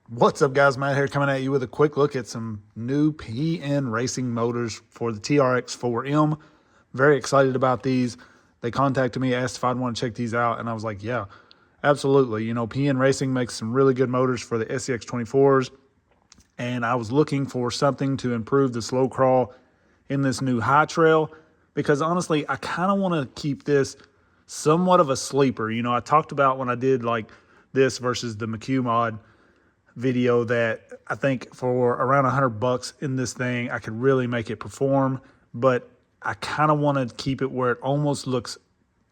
What's up, guys? Matt here, coming at you with a quick look at some new PN racing motors for the TRX4M. Very excited about these. They contacted me, asked if I'd want to check these out, and I was like, yeah, absolutely. You know, PN Racing makes some really good motors for the SCX24s, and I was looking for something to improve the slow crawl in this new high trail, because honestly, I kind of want to keep this somewhat of a sleeper. You know, I talked about when I did like this versus the McHugh mod video that I think for around $100 in this thing, I could really make it perform, but I kind of want to keep it where it almost looks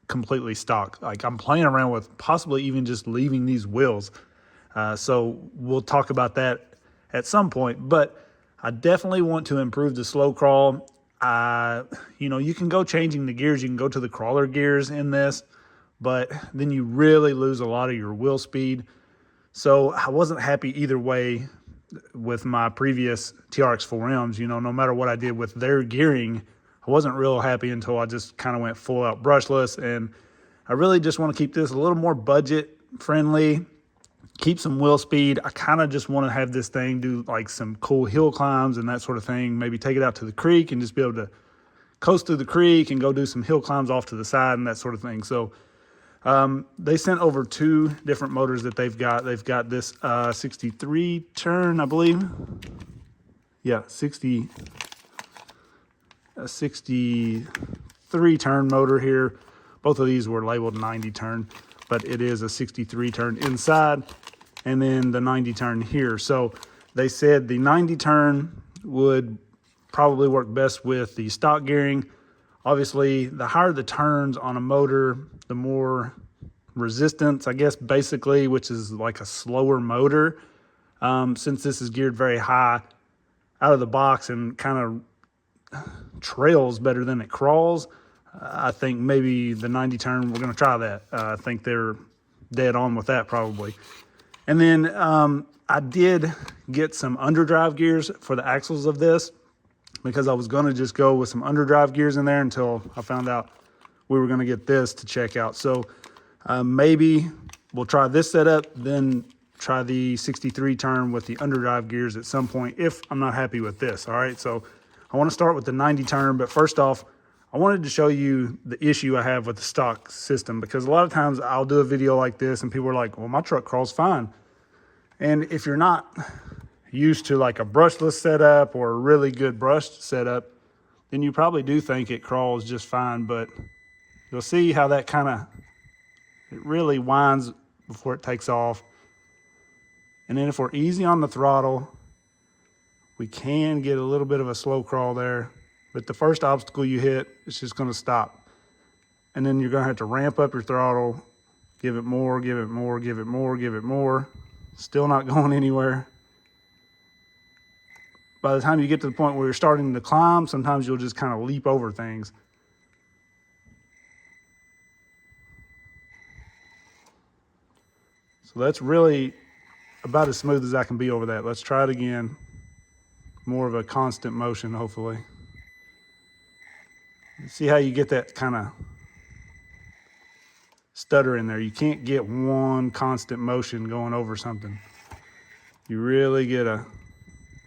completely stock. Like I'm playing around with possibly even just leaving these wheels. So we'll talk about that at some point, but I definitely want to improve the slow crawl. You know, you can go changing the gears. You can go to the crawler gears in this, but then you really lose a lot of your wheel speed. So I wasn't happy either way with my previous TRX4Ms. You know, no matter what I did with their gearing, I wasn't real happy until I just kind of went full out brushless. And I really just want to keep this a little more budget friendly, keep some wheel speed. I kind of just want to have this thing do like some cool hill climbs and that sort of thing. Maybe take it out to the creek and just be able to coast through the creek and go do some hill climbs off to the side and that sort of thing. So they sent over two different motors that they've got. They've got this 63 turn, I believe. Yeah, 63 turn motor here. Both of these were labeled 90 turn, but it is a 63 turn inside, and then the 90 turn here. So they said the 90 turn would probably work best with the stock gearing. Obviously, the higher the turns on a motor, the more resistance, I guess, basically, which is like a slower motor. Since this is geared very high out of the box and kind of trails better than it crawls, I think maybe the 90 turn, we're going to try that. I think they're dead on with that probably. And then I did get some underdrive gears for the axles of this, because I was going to just go with some underdrive gears in there until I found out we were going to get this to check out. So maybe we'll try this setup, then try the 63 turn with the underdrive gears at some point if I'm not happy with this. All right, so I want to start with the 90 turn, but first off, I wanted to show you the issue I have with the stock system, because a lot of times I'll do a video like this and people are like, well, my truck crawls fine. And if you're not used to like a brushless setup or a really good brushed setup, then you probably do think it crawls just fine. But you'll see how that kind of, it really winds before it takes off. And then if we're easy on the throttle, we can get a little bit of a slow crawl there. But the first obstacle you hit, it's just going to stop. And then you're going to have to ramp up your throttle, give it more, give it more, give it more, give it more. Still not going anywhere. By the time you get to the point where you're starting to climb, sometimes you'll just kind of leap over things. So that's really about as smooth as I can be over that. Let's try it again. More of a constant motion, hopefully. See how you get that kind of stutter in there. You can't get one constant motion going over something. You really get a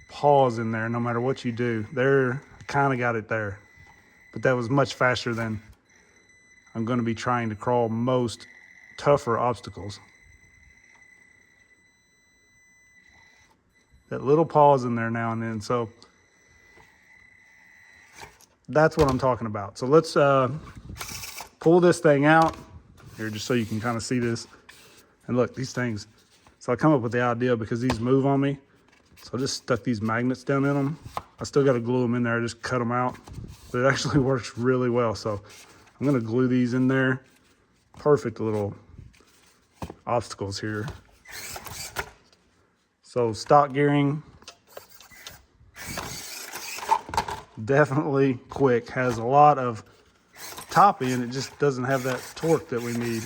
pause in there no matter what you do. There, kind of got it there, but that was much faster than I'm going to be trying to crawl most tougher obstacles. That little pause in there now and then. So that's what I'm talking about. So let's pull this thing out here just so you can kind of see this. And look, these things. So I come up with the idea because these move on me. So I just stuck these magnets down in them. I still got to glue them in there, just cut them out. But it actually works really well. So I'm going to glue these in there. Perfect little obstacles here. So stock gearing, definitely quick, has a lot of top end. It just doesn't have that torque that we need.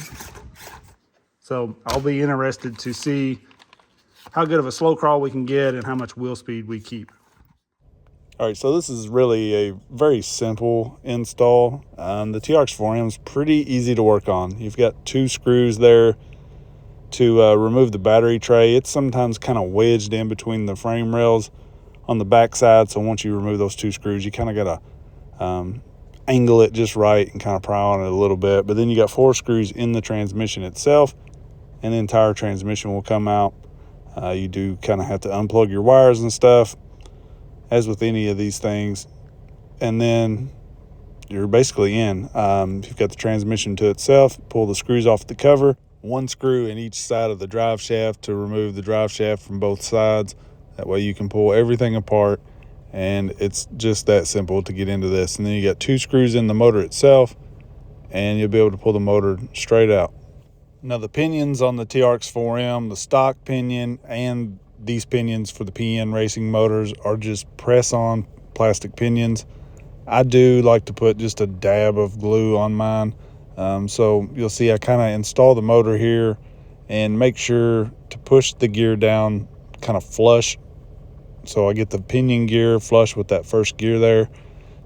So I'll be interested to see how good of a slow crawl we can get and how much wheel speed we keep. All right, so this is really a very simple install. The TRX4M is pretty easy to work on. You've got two screws there to remove the battery tray. It's sometimes kind of wedged in between the frame rails on the back side. So once you remove those 2 screws, you kind of got to angle it just right and kind of pry on it a little bit. But then you got 4 screws in the transmission itself, and the entire transmission will come out. You do kind of have to unplug your wires and stuff, as with any of these things. And then you're basically in. You've got the transmission to itself. Pull the screws off the cover. 1 screw in each side of the drive shaft to remove the drive shaft from both sides. That way you can pull everything apart, and it's just that simple to get into this. And then you got 2 screws in the motor itself, and you'll be able to pull the motor straight out. Now the pinions on the TRX4M, the stock pinion and these pinions for the PN racing motors are just press-on plastic pinions. I do like to put just a dab of glue on mine. So you'll see I kind of install the motor here and make sure to push the gear down kind of flush. So I get the pinion gear flush with that first gear there,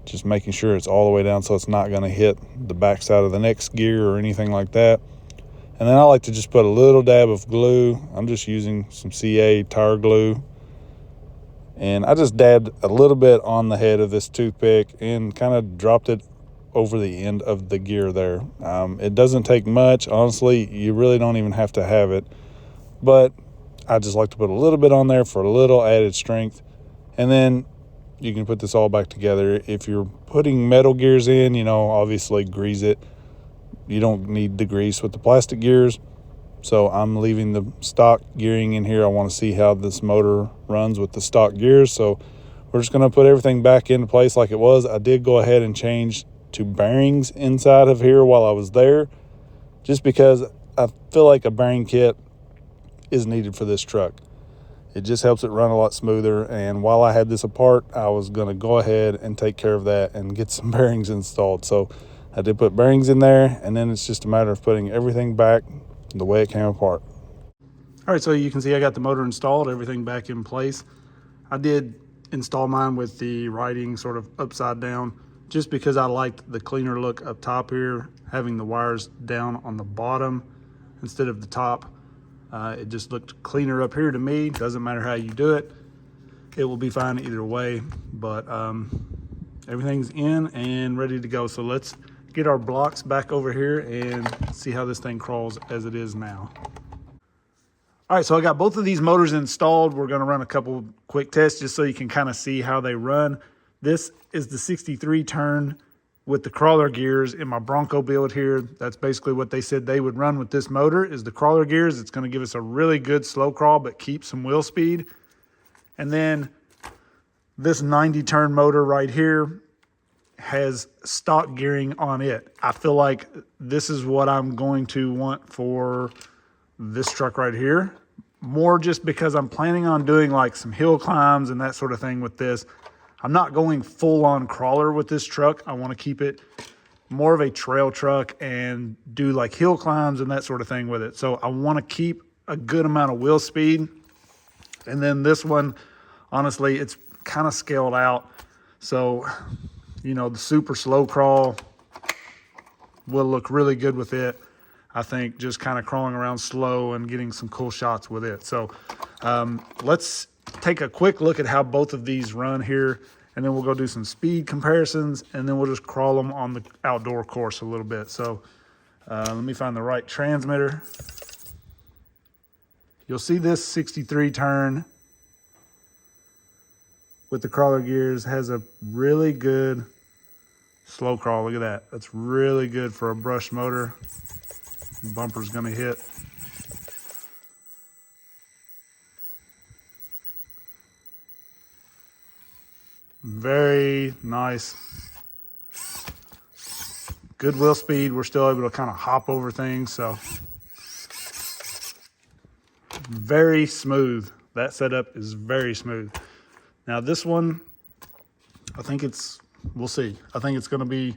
just making sure it's all the way down so it's not going to hit the backside of the next gear or anything like that. And then I like to just put a little dab of glue. I'm just using some CA tire glue. And I just dabbed a little bit on the head of this toothpick and kind of dropped it over the end of the gear there. It doesn't take much. Honestly, you really don't even have to have it. But I just like to put a little bit on there for a little added strength. And then you can put this all back together. If you're putting metal gears in, obviously grease it. You don't need the grease with the plastic gears. So I'm leaving the stock gearing in here. I want to see how this motor runs with the stock gears. So we're just going to put everything back into place like it was. I did go ahead and change to bearings inside of here while I was there, just because I feel like a bearing kit is needed for this truck. It just helps it run a lot smoother. And while I had this apart, I was going to go ahead and take care of that and get some bearings installed. So I did put bearings in there, and then it's just a matter of putting everything back the way it came apart. All right, so you can see I got the motor installed, everything back in place. I did install mine with the writing sort of upside down, just because I liked the cleaner look up top here, having the wires down on the bottom instead of the top. It just looked cleaner up here to me. Doesn't matter how you do it. It will be fine either way, but everything's in and ready to go. So let's get our blocks back over here and see how this thing crawls as it is now. All right, so I got both of these motors installed. We're gonna run a couple quick tests just so you can kind of see how they run. This is the 63 turn with the crawler gears in my Bronco build here. That's basically what they said they would run with this motor, is the crawler gears. It's gonna give us a really good slow crawl, but keep some wheel speed. And then this 90 turn motor right here has stock gearing on it. I feel like this is what I'm going to want for this truck right here. More just because I'm planning on doing like some hill climbs and that sort of thing with this. I'm not going full on crawler with this truck. I want to keep it more of a trail truck and do like hill climbs and that sort of thing with it. So I want to keep a good amount of wheel speed. And then this one, honestly, it's kind of scaled out. So the super slow crawl will look really good with it. I think just kind of crawling around slow and getting some cool shots with it. So let's take a quick look at how both of these run here, and then we'll go do some speed comparisons, and then we'll just crawl them on the outdoor course a little bit. So let me find the right transmitter. You'll see this 63 turn with the crawler gears has a really good slow crawl. Look at that. That's really good for a brush motor. Bumper's gonna hit. Very nice. Good wheel speed. We're still able to kind of hop over things. So very smooth. That setup is very smooth. Now this one, I think we'll see. I think it's gonna be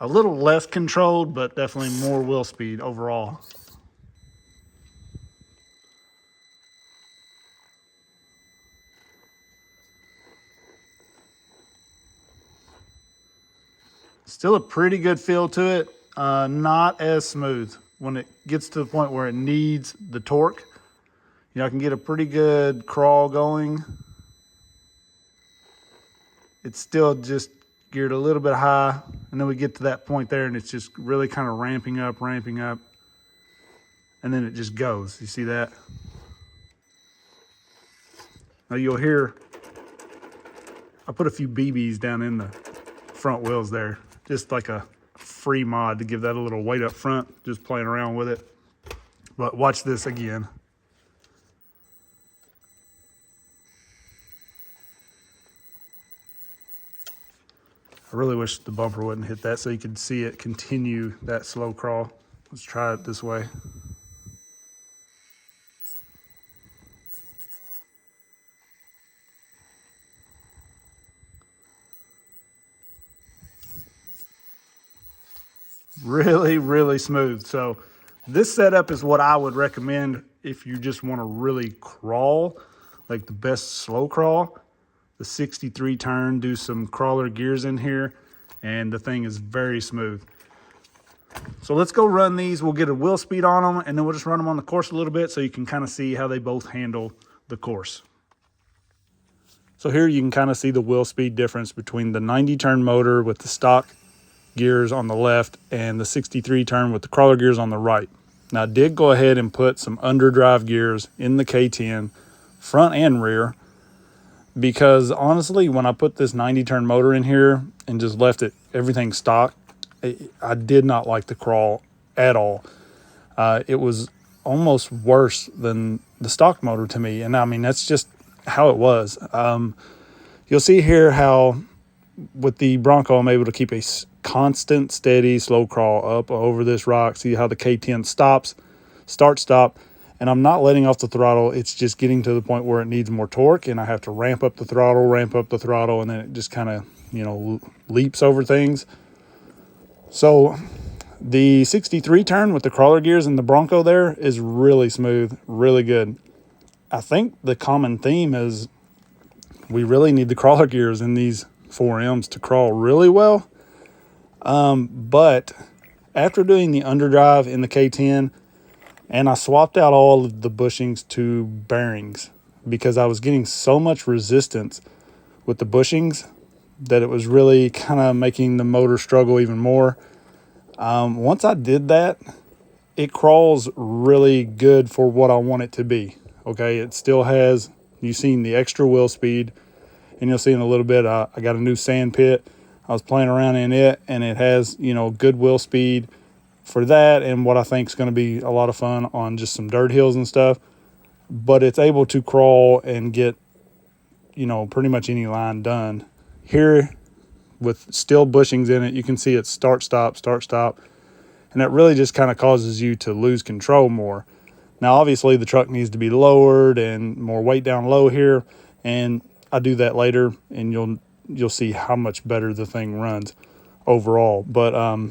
a little less controlled, but definitely more wheel speed overall. Still a pretty good feel to it, not as smooth. when it gets to the point where it needs the torque, you know, I can get a pretty good crawl going. It's still just geared a little bit high, and then we get to that point there and it's just really kind of ramping up, and then it just goes. You see that? Now you'll hear, I put a few BBs down in the front wheels there, just like a free mod to give that a little weight up front, just playing around with it. But watch this again. I really wish the bumper wouldn't hit that so you could see it continue that slow crawl. Let's try it this way. Really, really smooth. So this setup is what I would recommend if you just want to really crawl, like the best slow crawl. The 63 turn, do some crawler gears in here, and the thing is very smooth. So let's go run these. We'll get a wheel speed on them, and then we'll just run them on the course a little bit so you can kind of see how they both handle the course. So here you can kind of see the wheel speed difference between the 90 turn motor with the stock gears on the left and the 63 turn with the crawler gears on the right. Now I did go ahead and put some underdrive gears in the K10 front and rear, because honestly, when I put this 90 turn motor in here and just left it everything stock, I did not like the crawl at all. It was almost worse than the stock motor to me, and I mean that's just how it was. You'll see here how with the Bronco I'm able to keep a constant, steady, slow crawl up over this rock. See how the K10 stops, start, stop, and I'm not letting off the throttle. It's just getting to the point where it needs more torque, and I have to ramp up the throttle, and then it just kind of, you know, leaps over things. So the 63 turn with the crawler gears and the Bronco there is really smooth, really good. I think the common theme is we really need the crawler gears in these 4Ms to crawl really well. But after doing the underdrive in the K10, and I swapped out all of the bushings to bearings because I was getting so much resistance with the bushings that it was really kind of making the motor struggle even more. Once I did that, it crawls really good for what I want it to be. Okay, it still has, you've seen the extra wheel speed, and you'll see in a little bit, I got a new sand pit. I was playing around in it, and it has, you know, good wheel speed for that, and what I think is going to be a lot of fun on just some dirt hills and stuff. But it's able to crawl and get, you know, pretty much any line done. Here, with still bushings in it, you can see it start, stop, and that really just kind of causes you to lose control more. Now, obviously, the truck needs to be lowered and more weight down low here, and I do that later, and you'll see how much better the thing runs overall. But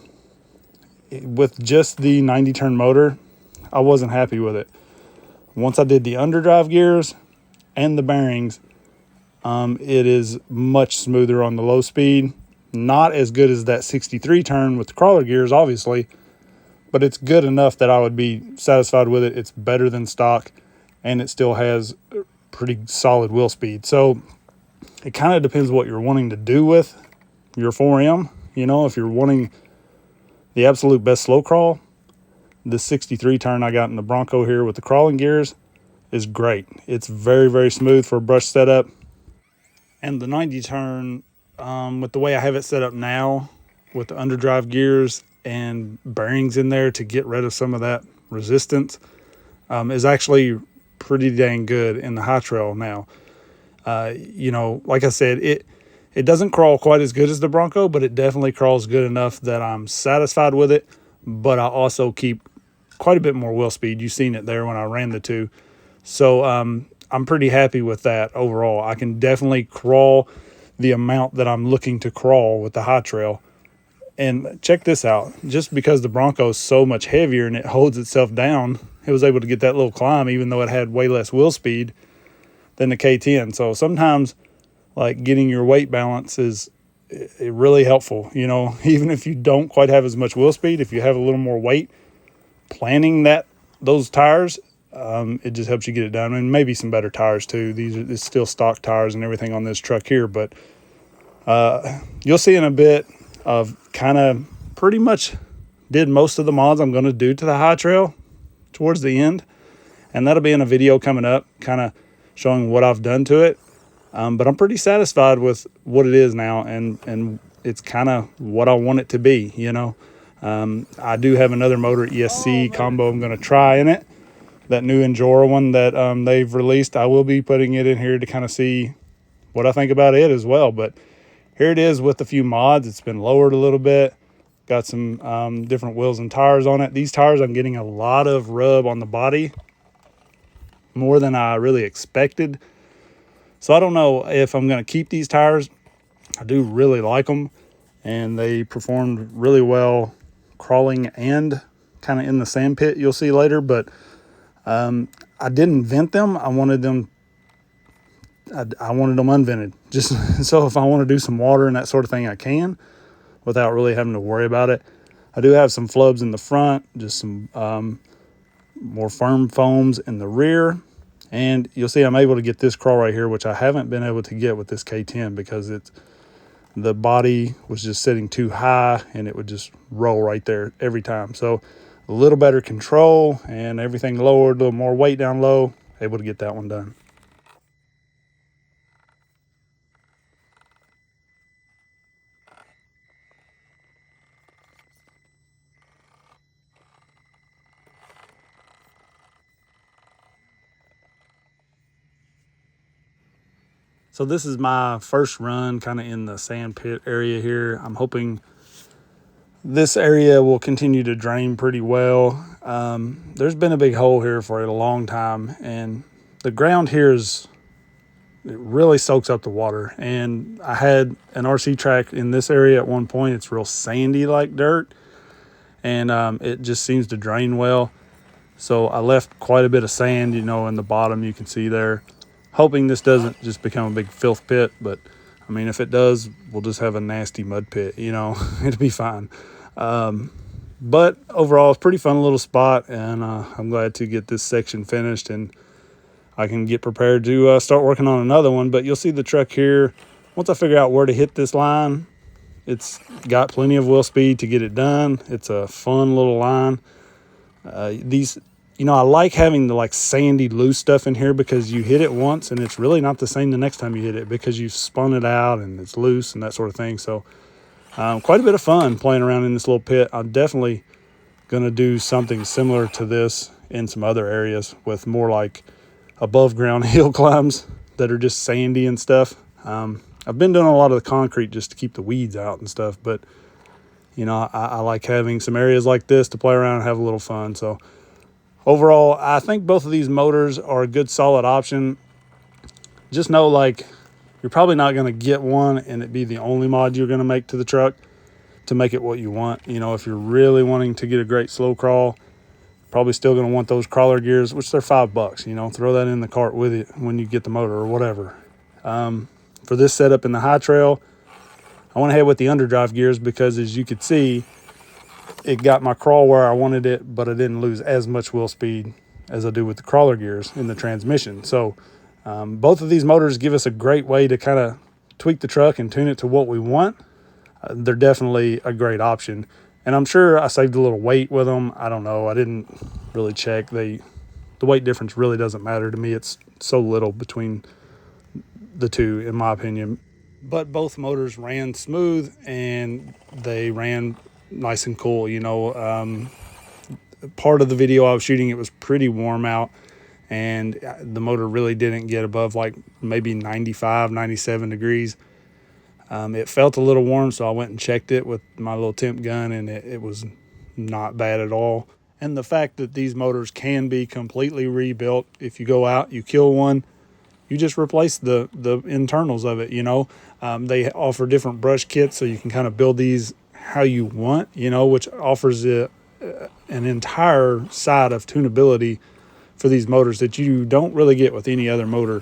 with just the 90 turn motor, I wasn't happy with it. Once I did the underdrive gears and the bearings, it is much smoother on the low speed. Not as good as that 63 turn with the crawler gears, obviously, but it's good enough that I would be satisfied with it. It's better than stock, and it still has pretty solid wheel speed. So it kind of depends what you're wanting to do with your 4M. You know, if you're wanting the absolute best slow crawl, the 63 turn I got in the Bronco here with the crawling gears is great. It's very, very smooth for a brush setup. And the 90 turn, with the way I have it set up now, with the underdrive gears and bearings in there to get rid of some of that resistance, is actually pretty dang good in the high trail now. You know, like I said, it doesn't crawl quite as good as the Bronco, but it definitely crawls good enough that I'm satisfied with it. But I also keep quite a bit more wheel speed. You've seen it there when I ran the two. So I'm pretty happy with that overall. I can definitely crawl the amount that I'm looking to crawl with the high trail. And check this out. Just because the Bronco is so much heavier and it holds itself down, it was able to get that little climb even though it had way less wheel speed than the K10. So sometimes, like, getting your weight balance is really helpful. You know, even if you don't quite have as much wheel speed, if you have a little more weight, planning those tires, it just helps you get it done. And maybe some better tires too. It's still stock tires and everything on this truck here, but you'll see in a bit of kind of pretty much did most of the mods I'm going to do to the high trail towards the end, and that'll be in a video coming up, kind of showing what I've done to it. But I'm pretty satisfied with what it is now, and it's kind of what I want it to be, you know. I do have another motor ESC combo I'm going to try in it, that new Injora one that they've released. I will be putting it in here to kind of see what I think about it as well. But here it is with a few mods. It's been lowered a little bit. Got some different wheels and tires on it. These tires, I'm getting a lot of rub on the body, more than I really expected. So I don't know if I'm going to keep these tires. I do really like them, and they performed really well crawling and kind of in the sand pit, you'll see later. But I didn't vent them. I wanted them unvented, just so if I want to do some water and that sort of thing, I can, without really having to worry about it. I do have some flubs in the front, just some more firm foams in the rear. And you'll see I'm able to get this crawl right here, which I haven't been able to get with this K10 because the body was just sitting too high and it would just roll right there every time. So a little better control and everything lowered, a little more weight down low, able to get that one done. So this is my first run kind of in the sand pit area here. I'm hoping this area will continue to drain pretty well. There's been a big hole here for a long time, and the ground here it really soaks up the water. And I had an RC track in this area at one point. It's real sandy like dirt, and it just seems to drain well. So I left quite a bit of sand, you know, in the bottom you can see there, hoping this doesn't just become a big filth pit. But I mean, if it does, we'll just have a nasty mud pit, you know. It'll be fine. But overall, it's a pretty fun little spot, and I'm glad to get this section finished, and I can get prepared to start working on another one. But you'll see the truck here. Once I figure out where to hit this line, it's got plenty of wheel speed to get it done. It's a fun little line. These, you know, I like having the like sandy loose stuff in here because you hit it once and it's really not the same the next time you hit it because you've spun it out and it's loose and that sort of thing. So quite a bit of fun playing around in this little pit. I'm definitely going to do something similar to this in some other areas with more like above ground hill climbs that are just sandy and stuff. I've been doing a lot of the concrete just to keep the weeds out and stuff, but you know, I like having some areas like this to play around and have a little fun. So overall, I think both of these motors are a good solid option. Just know, like, you're probably not going to get one and it be the only mod you're going to make to the truck to make it what you want. You know, if you're really wanting to get a great slow crawl, probably still going to want those crawler gears, which they're $5. You know, throw that in the cart with it when you get the motor or whatever. For this setup in the high trail, I went ahead with the underdrive gears because, as you could see, it got my crawl where I wanted it, but I didn't lose as much wheel speed as I do with the crawler gears in the transmission. So both of these motors give us a great way to kind of tweak the truck and tune it to what we want. They're definitely a great option. And I'm sure I saved a little weight with them. I don't know. I didn't really check. The weight difference really doesn't matter to me. It's so little between the two, in my opinion. But both motors ran smooth and they ran nice and cool. You know, part of the video I was shooting, it was pretty warm out, and the motor really didn't get above like maybe 95, 97 degrees. It felt a little warm, so I went and checked it with my little temp gun, and it was not bad at all. And the fact that these motors can be completely rebuilt, if you go out, you kill one, you just replace the internals of it, you know. They offer different brush kits, so you can kind of build these how you want, you know, which offers an entire side of tunability for these motors that you don't really get with any other motor,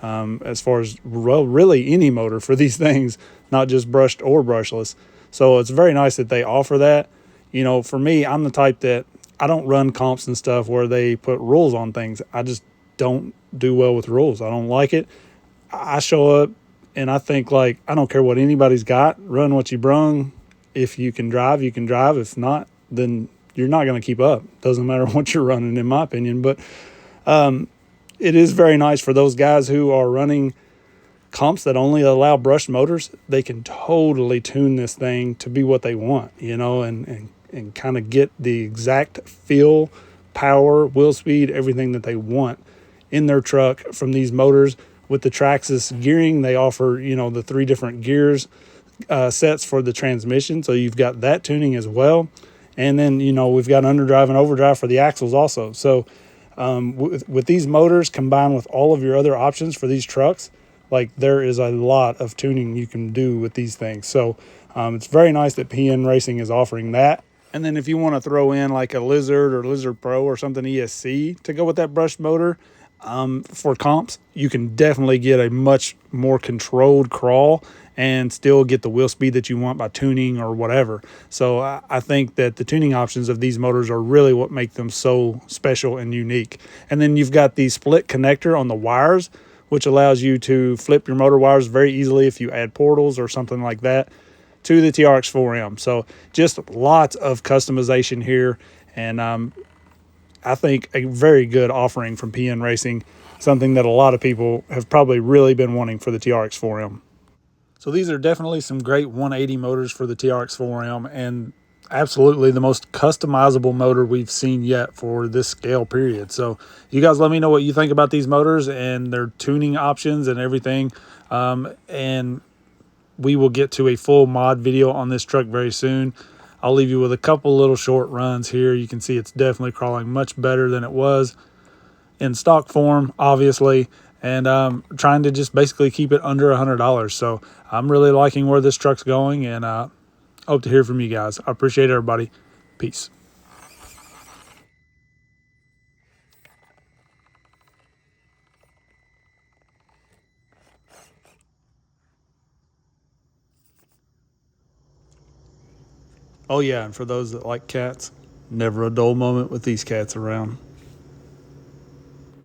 as far as, well, really any motor for these things, not just brushed or brushless. So it's very nice that they offer that. You know, for me, I'm the type that I don't run comps and stuff where they put rules on things. I just don't do well with rules. I don't like it. I show up and I think, like, I don't care what anybody's got. Run what you brung. If you can drive, you can drive. If not, then you're not going to keep up. Doesn't matter what you're running, in my opinion. But it is very nice for those guys who are running comps that only allow brushed motors. They can totally tune this thing to be what they want, and kind of get the exact feel, power, wheel speed, everything that they want in their truck from these motors. With the Traxxas gearing, they offer, the 3 different gears sets for the transmission. So you've got that tuning as well. And then, we've got underdrive and overdrive for the axles also. So with these motors combined with all of your other options for these trucks, like, there is a lot of tuning you can do with these things. So it's very nice that PN Racing is offering that. And then if you want to throw in like a Lizard or Lizard Pro or something ESC to go with that brushed motor for comps, you can definitely get a much more controlled crawl and still get the wheel speed that you want by tuning or whatever. So I think that the tuning options of these motors are really what make them so special and unique. And then you've got the split connector on the wires, which allows you to flip your motor wires very easily if you add portals or something like that to the TRX4M. So just lots of customization here, and I think a very good offering from PN Racing, something that a lot of people have probably really been wanting for the TRX4M. So these are definitely some great 180 motors for the TRX4M, and absolutely the most customizable motor we've seen yet for this scale period. So you guys let me know what you think about these motors and their tuning options and everything. And we will get to a full mod video on this truck very soon. I'll leave you with a couple little short runs here. You can see it's definitely crawling much better than it was in stock form, obviously, and trying to just basically keep it under $100. So I'm really liking where this truck's going, and hope to hear from you guys. I appreciate everybody. Peace. Oh yeah, and for those that like cats, never a dull moment with these cats around.